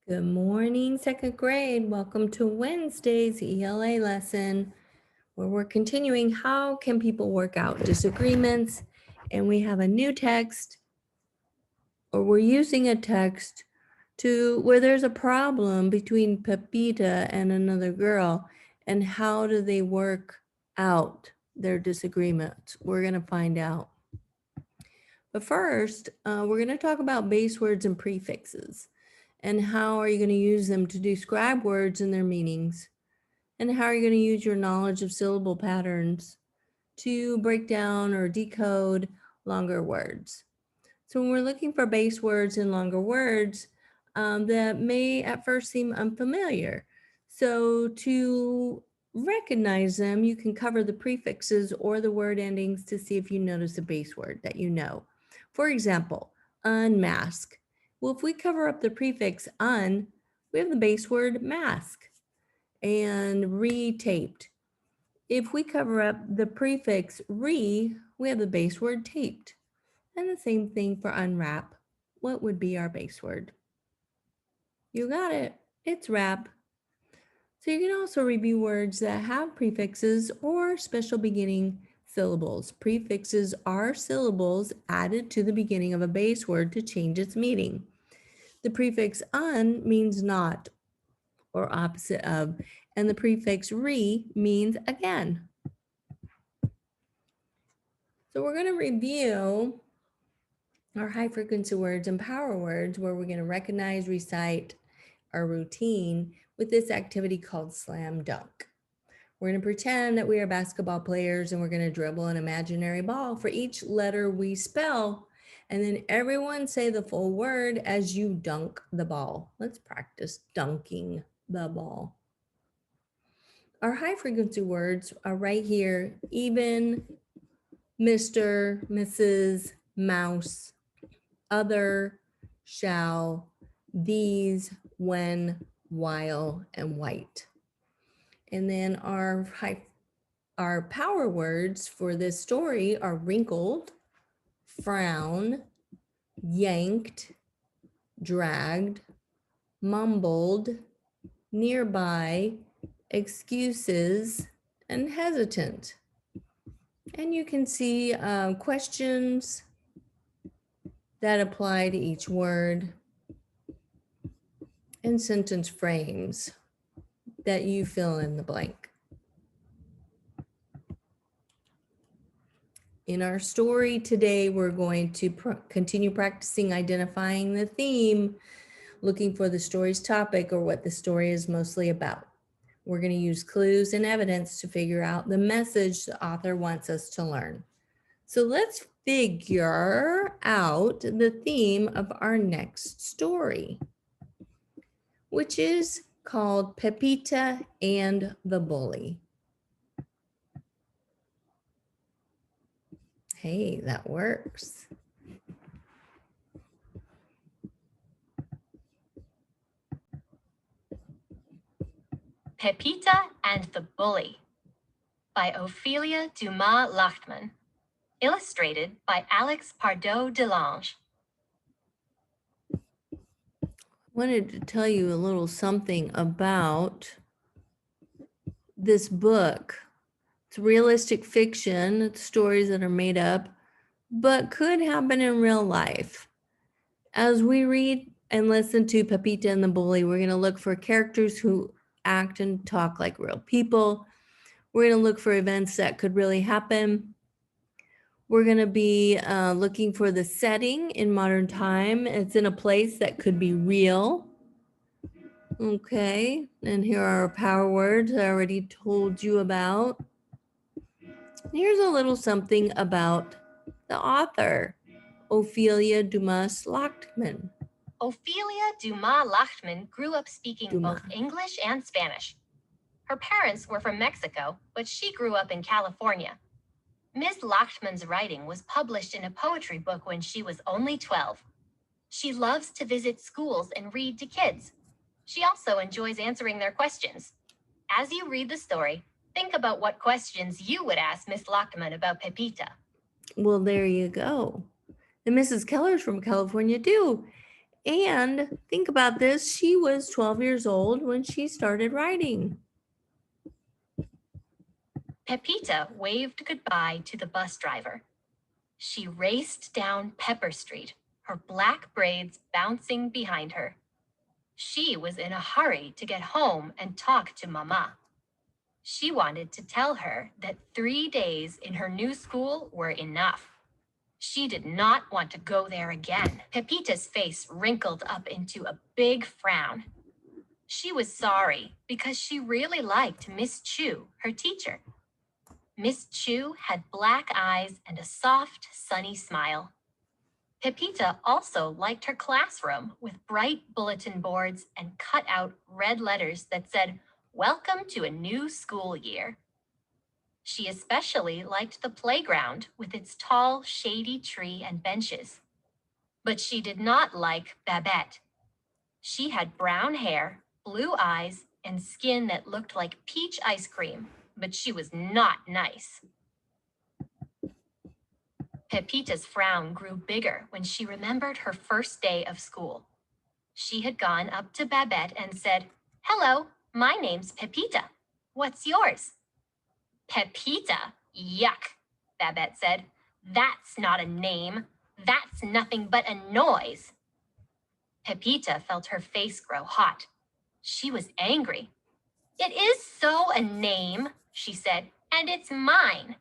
Good morning, second grade. Welcome to Wednesday's ELA lesson, where we're continuing how can people work out disagreements. And we have a new text, or we're using a text to where there's a problem between Pepita and another girl, and how do they work out their disagreements? We're going to find out. But first, we're going to talk about base words and prefixes. And how are you going to use them to describe words and their meanings? And how are you going to use your knowledge of syllable patterns to break down or decode longer words? So when we're looking for base words and longer words, that may at first seem unfamiliar. So to recognize them, you can cover the prefixes or the word endings to see if you notice a base word that you know. For example, unmask. Well, if we cover up the prefix un, we have the base word mask. And re-taped. If we cover up the prefix re, we have the base word taped. And the same thing for unwrap. What would be our base word? You got it. It's wrap. So you can also review words that have prefixes or special beginning syllables. Prefixes are syllables added to the beginning of a base word to change its meaning. The prefix un means not or opposite of, and the prefix re means again. So we're going to review our high frequency words and power words, where we're going to recognize, recite our routine with this activity called slam dunk. We're going to pretend that we are basketball players and we're going to dribble an imaginary ball for each letter we spell. And then everyone say the full word as you dunk the ball. Let's practice dunking the ball. Our high frequency words are right here: even, Mr., Mrs., mouse, other, shall, these, when, while, and white. And then our power words for this story are wrinkled, frown, yanked, dragged, mumbled, nearby, excuses, and hesitant. And you can see questions that apply to each word and sentence frames that you fill in the blank. In our story today, we're going to continue practicing identifying the theme, looking for the story's topic or what the story is mostly about. We're going to use clues and evidence to figure out the message the author wants us to learn. So let's figure out the theme of our next story, which is called Pepita and the Bully. Hey, that works. Pepita and the Bully by Ophelia Dumas Lachtman, illustrated by Alex Pardo Delange. I wanted to tell you a little something about this book. It's realistic fiction. It's stories that are made up, but could happen in real life. As we read and listen to Pepita and the Bully, we're going to look for characters who act and talk like real people. We're going to look for events that could really happen. We're going to be looking for the setting in modern time. It's in a place that could be real. Okay, and here are our power words I already told you about. Here's a little something about the author, Ophelia Dumas Lachtman. Ophelia Dumas Lachtman grew up speaking both English and Spanish. Her parents were from Mexico, but she grew up in California. Ms. Lachtman's writing was published in a poetry book when she was only 12. She loves to visit schools and read to kids. She also enjoys answering their questions. As you read the story, think about what questions you would ask Miss Lachtman about Pepita. Well, there you go. And Mrs. Keller's from California too. And think about this, she was 12 years old when she started writing. Pepita waved goodbye to the bus driver. She raced down Pepper Street, her black braids bouncing behind her. She was in a hurry to get home and talk to Mama. She wanted to tell her that 3 days in her new school were enough. She did not want to go there again. Pepita's face wrinkled up into a big frown. She was sorry because she really liked Miss Chu, her teacher. Miss Chu had black eyes and a soft, sunny smile. Pepita also liked her classroom with bright bulletin boards and cut-out red letters that said, "Welcome to a new school year." She especially liked the playground with its tall, shady tree and benches. But she did not like Babette. She had brown hair, blue eyes, and skin that looked like peach ice cream, but she was not nice. Pepita's frown grew bigger when she remembered her first day of school. She had gone up to Babette and said, "Hello, my name's Pepita. What's yours?" "Pepita? Yuck," Babette said. "That's not a name. That's nothing but a noise." Pepita felt her face grow hot. She was angry. "It is so a name," she said, "and it's mine."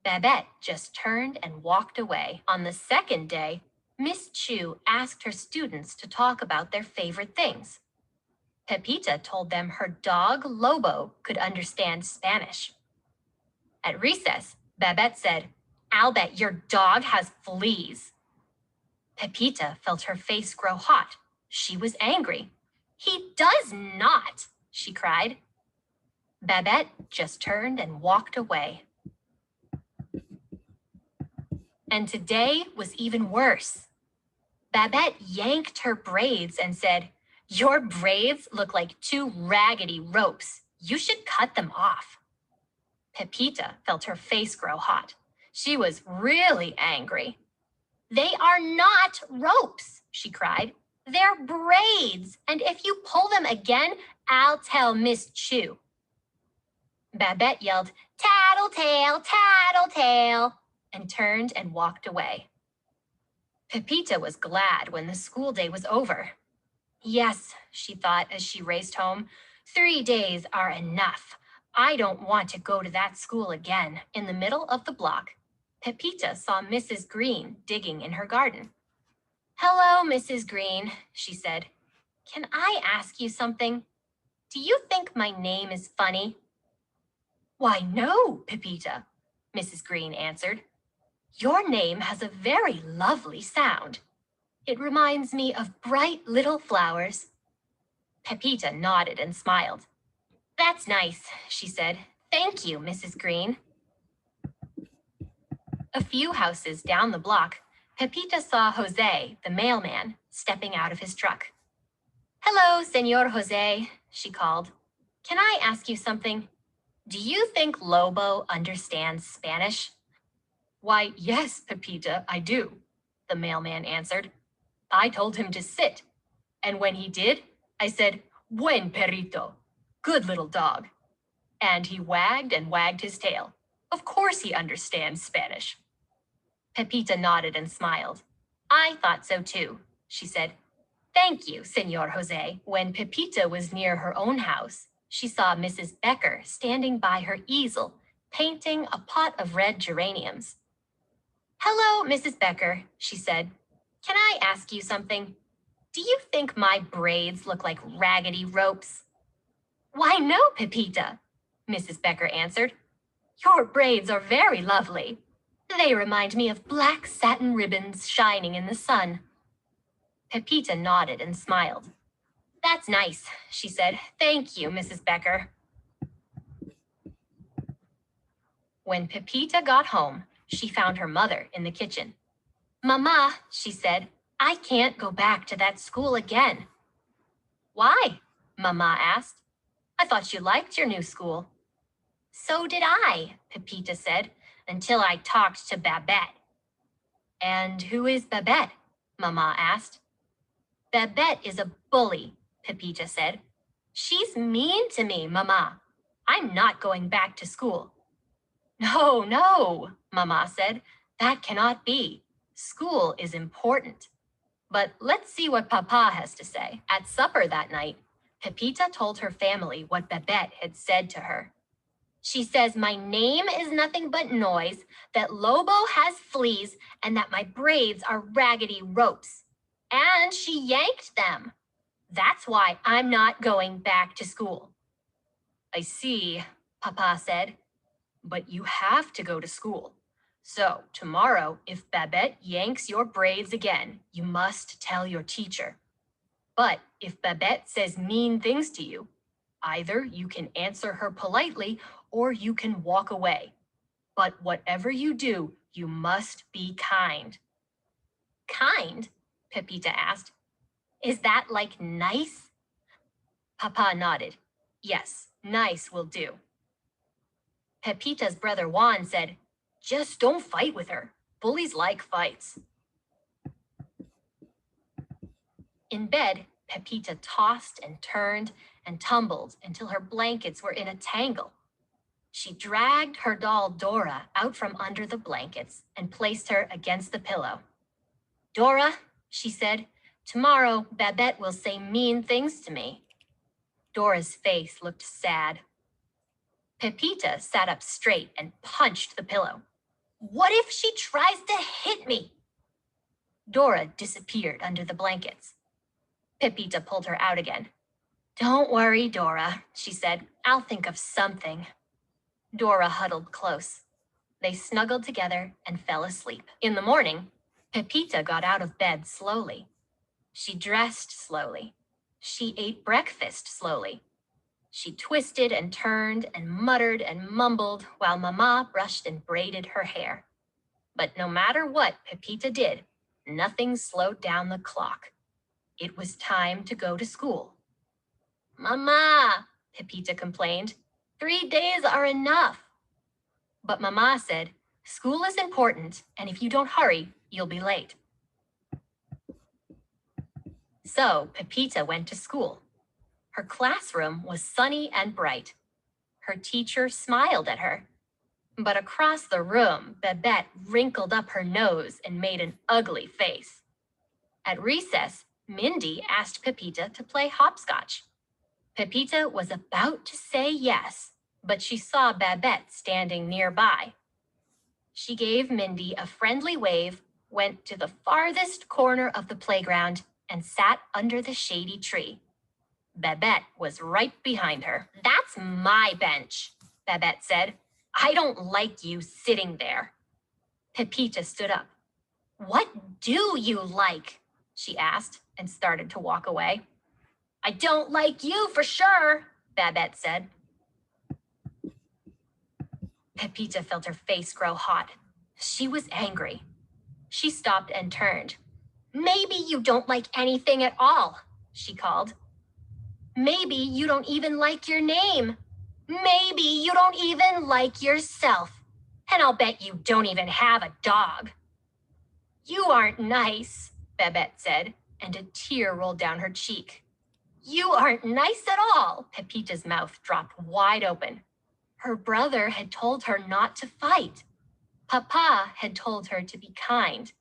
Babette just turned and walked away. On the second day, Miss Chu asked her students to talk about their favorite things. Pepita told them her dog, Lobo, could understand Spanish. At recess, Babette said, "I'll bet your dog has fleas." Pepita felt her face grow hot. She was angry. "He does not," she cried. Babette just turned and walked away. And today was even worse. Babette yanked her braids and said, "Your braids look like two raggedy ropes. You should cut them off." Pepita felt her face grow hot. She was really angry. "They are not ropes," she cried. "They're braids, and if you pull them again, I'll tell Miss Chu." Babette yelled, "Tattletale, tattletale," and turned and walked away. Pepita was glad when the school day was over. Yes, she thought as she raced home, 3 days are enough. I don't want to go to that school again. In the middle of the block, Pepita saw Mrs. Green digging in her garden. "Hello, Mrs. Green," she said. "Can I ask you something? Do you think my name is funny?" "Why, no, Pepita," Mrs. Green answered. "Your name has a very lovely sound. It reminds me of bright little flowers." Pepita nodded and smiled. "That's nice," she said. "Thank you, Mrs. Green." A few houses down the block, Pepita saw Jose, the mailman, stepping out of his truck. "Hello, Senor Jose," she called. "Can I ask you something? Do you think Lobo understands Spanish?" "Why, yes, Pepita, I do," the mailman answered. "I told him to sit, and when he did, I said, 'Buen perrito,' good little dog. And he wagged and wagged his tail. Of course he understands Spanish." Pepita nodded and smiled. "I thought so too," she said. "Thank you, Senor Jose." When Pepita was near her own house, she saw Mrs. Becker standing by her easel, painting a pot of red geraniums. "Hello, Mrs. Becker," she said. "Can I ask you something? Do you think my braids look like raggedy ropes?" "Why, no, Pepita," Mrs. Becker answered. "Your braids are very lovely. They remind me of black satin ribbons shining in the sun." Pepita nodded and smiled. "That's nice," she said. "Thank you, Mrs. Becker." When Pepita got home, she found her mother in the kitchen. "Mama," she said, "I can't go back to that school again." "Why?" Mama asked. "I thought you liked your new school." "So did I," Pepita said, "until I talked to Babette." "And who is Babette?" Mama asked. Babette is a bully, Pepita said. She's mean to me, Mama. I'm not going back to school. No, no, Mama said. That cannot be. School is important. But let's see what Papa has to say. At supper that night, Pepita told her family what Babette had said to her. She says my name is nothing but noise, that Lobo has fleas, and that my braids are raggedy ropes. And she yanked them. That's why I'm not going back to school. I see, Papa said, but you have to go to school. So tomorrow, if Babette yanks your braids again, you must tell your teacher. But if Babette says mean things to you, either you can answer her politely or you can walk away. But whatever you do, you must be kind. Kind? Pepita asked. Is that like nice? Papa nodded. Yes, nice will do. Pepita's brother Juan said, just don't fight with her. Bullies like fights. In bed, Pepita tossed and turned and tumbled until her blankets were in a tangle. She dragged her doll Dora out from under the blankets and placed her against the pillow. Dora, she said, tomorrow Babette will say mean things to me. Dora's face looked sad. Pepita sat up straight and punched the pillow. What if she tries to hit me? Dora disappeared under the blankets. Pepita pulled her out again. Don't worry, Dora, she said. I'll think of something. Dora huddled close. They snuggled together and fell asleep. In the morning, Pepita got out of bed slowly. She dressed slowly. She ate breakfast slowly. She twisted and turned and muttered and mumbled while Mama brushed and braided her hair. But no matter what Pepita did, nothing slowed down the clock. It was time to go to school. Mama, Pepita complained, 3 days are enough. But Mama said, school is important, and if you don't hurry, you'll be late. So Pepita went to school. Her classroom was sunny and bright. Her teacher smiled at her. But across the room, Babette wrinkled up her nose and made an ugly face. At recess, Mindy asked Pepita to play hopscotch. Pepita was about to say yes, but she saw Babette standing nearby. She gave Mindy a friendly wave, went to the farthest corner of the playground, and sat under the shady tree. Babette was right behind her. That's my bench, Babette said. I don't like you sitting there. Pepita stood up. What do you like? She asked and started to walk away. I don't like you for sure, Babette said. Pepita felt her face grow hot. She was angry. She stopped and turned. Maybe you don't like anything at all, she called. Maybe you don't even like your name. Maybe you don't even like yourself. And I'll bet you don't even have a dog. You aren't nice, Babette said, and a tear rolled down her cheek. You aren't nice at all. Pepita's mouth dropped wide open. Her brother had told her not to fight. Papa had told her to be kind.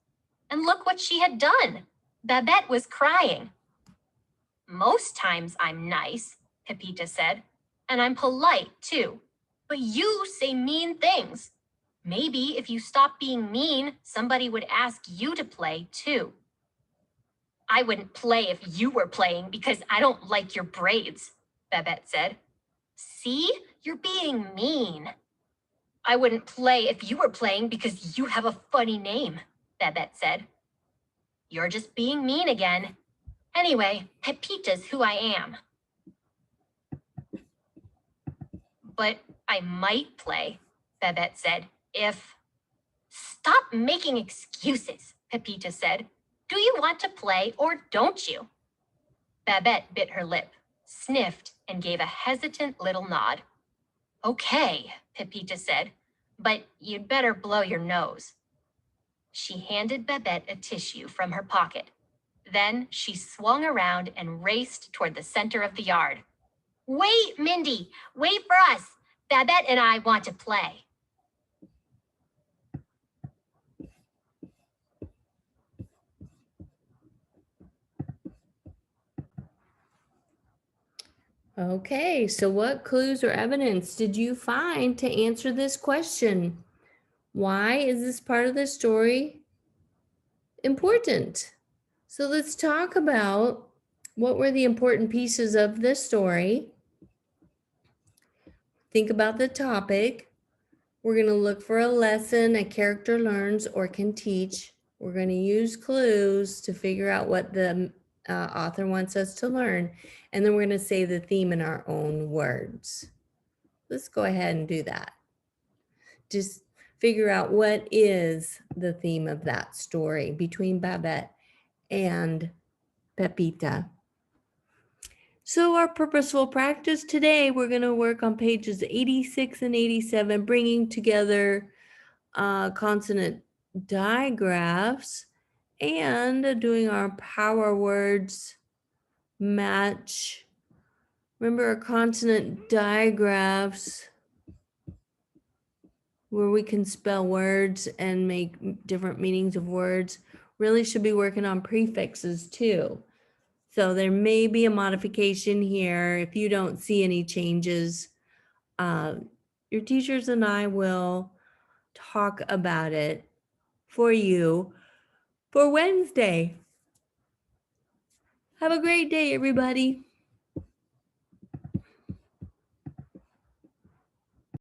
And look what she had done. Babette was crying. Most times I'm nice, Pepita said, and I'm polite too. But you say mean things. Maybe if you stop being mean, somebody would ask you to play too. I wouldn't play if you were playing because I don't like your braids, Babette said. See, you're being mean. I wouldn't play if you were playing because you have a funny name, Babette said. You're just being mean again. Anyway, Pepita's who I am. But I might play, Babette said, if... Stop making excuses, Pepita said. Do you want to play or don't you? Babette bit her lip, sniffed, and gave a hesitant little nod. Okay, Pepita said, but you'd better blow your nose. She handed Babette a tissue from her pocket. Then she swung around and raced toward the center of the yard. Wait, Mindy, wait for us. Babette and I want to play. Okay, so what clues or evidence did you find to answer this question? Why is this part of the story important? So let's talk about what were the important pieces of this story. Think about the topic. We're going to look for a lesson a character learns or can teach. We're going to use clues to figure out what the author wants us to learn. And then we're going to say the theme in our own words. Let's go ahead and do that. Just figure out what is the theme of that story between Babette and Pepita. So our purposeful practice today, we're going to work on pages 86 and 87, bringing together consonant digraphs and doing our power words match. Remember our consonant digraphs where we can spell words and make different meanings of words. Really should be working on prefixes too. So there may be a modification here. If you don't see any changes, your teachers and I will talk about it for you for Wednesday. Have a great day, everybody.